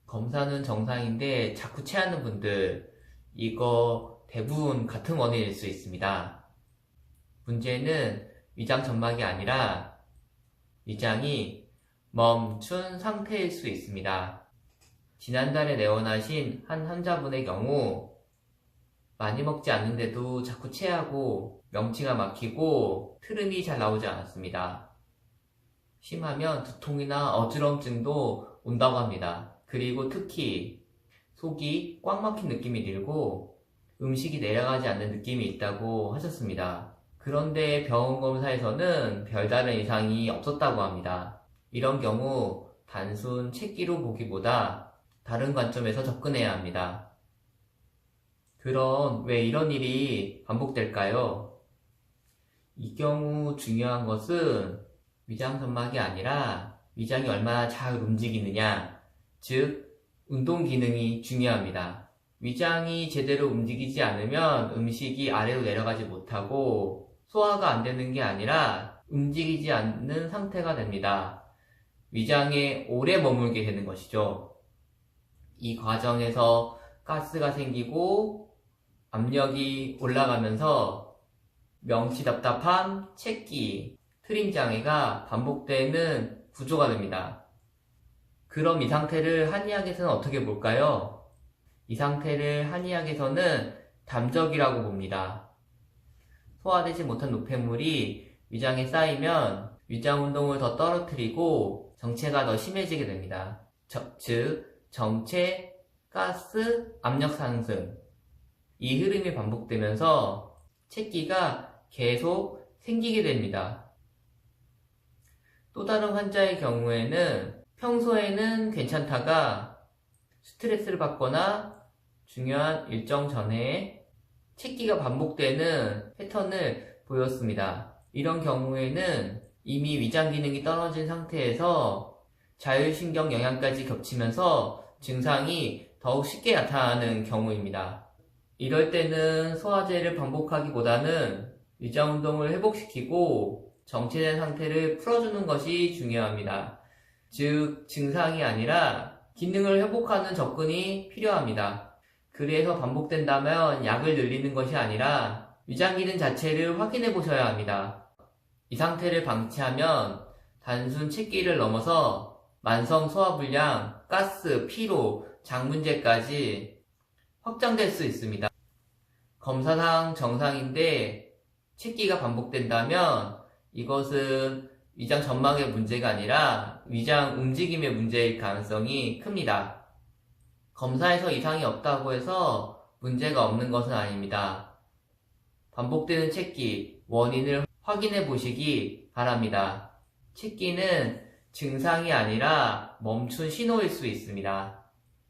검사는 정상인데 자꾸 체하는 분들, 이거 대부분 같은 원인일 수 있습니다. 문제는 위장 점막이 아니라 위장이 멈춘 상태일 수 있습니다. 지난달에 내원하신 한 환자분의 경우 많이 먹지 않는데도 자꾸 체하고 명치가 막히고 트름이 잘 나오지 않았습니다. 심하면 두통이나 어지럼증도 온다고 합니다. 그리고 특히 속이 꽉 막힌 느낌이 들고 음식이 내려가지 않는 느낌이 있다고 하셨습니다. 그런데 병원 검사에서는 별다른 이상이 없었다고 합니다. 이런 경우 단순 채기로 보기보다 다른 관점에서 접근해야 합니다. 그럼 왜 이런 일이 반복될까요? 이 경우 중요한 것은 위장 점막이 아니라 위장이 얼마나 잘 움직이느냐, 즉 운동 기능이 중요합니다. 위장이 제대로 움직이지 않으면 음식이 아래로 내려가지 못하고 소화가 안 되는 게 아니라 움직이지 않는 상태가 됩니다. 위장에 오래 머물게 되는 것이죠. 이 과정에서 가스가 생기고 압력이 올라가면서 명치 답답함, 체기, 트림 장애가 반복되는 구조가 됩니다. 그럼 이 상태를 한의학에서는 어떻게 볼까요? 이 상태를 한의학에서는 담적이라고 봅니다. 소화되지 못한 노폐물이 위장에 쌓이면 위장 운동을 더 떨어뜨리고 정체가 더 심해지게 됩니다. 즉 정체, 가스, 압력 상승, 이 흐름이 반복되면서 체기가 계속 생기게 됩니다. 또 다른 환자의 경우에는 평소에는 괜찮다가 스트레스를 받거나 중요한 일정 전에 체기가 반복되는 패턴을 보였습니다. 이런 경우에는 이미 위장 기능이 떨어진 상태에서 자율신경 영향까지 겹치면서 증상이 더욱 쉽게 나타나는 경우입니다. 이럴 때는 소화제를 반복하기보다는 위장 운동을 회복시키고 정체된 상태를 풀어주는 것이 중요합니다. 즉, 증상이 아니라 기능을 회복하는 접근이 필요합니다. 그래서 반복된다면 약을 늘리는 것이 아니라 위장 기능 자체를 확인해 보셔야 합니다. 이 상태를 방치하면 단순 체기를 넘어서 만성 소화불량, 가스, 피로, 장 문제까지 확장될 수 있습니다. 검사상 정상인데 체기가 반복된다면 이것은 위장 점막의 문제가 아니라 위장 움직임의 문제일 가능성이 큽니다. 검사에서 이상이 없다고 해서 문제가 없는 것은 아닙니다. 반복되는 체기, 원인을 확인해 보시기 바랍니다. 체기는 증상이 아니라 멈춘 신호일 수 있습니다.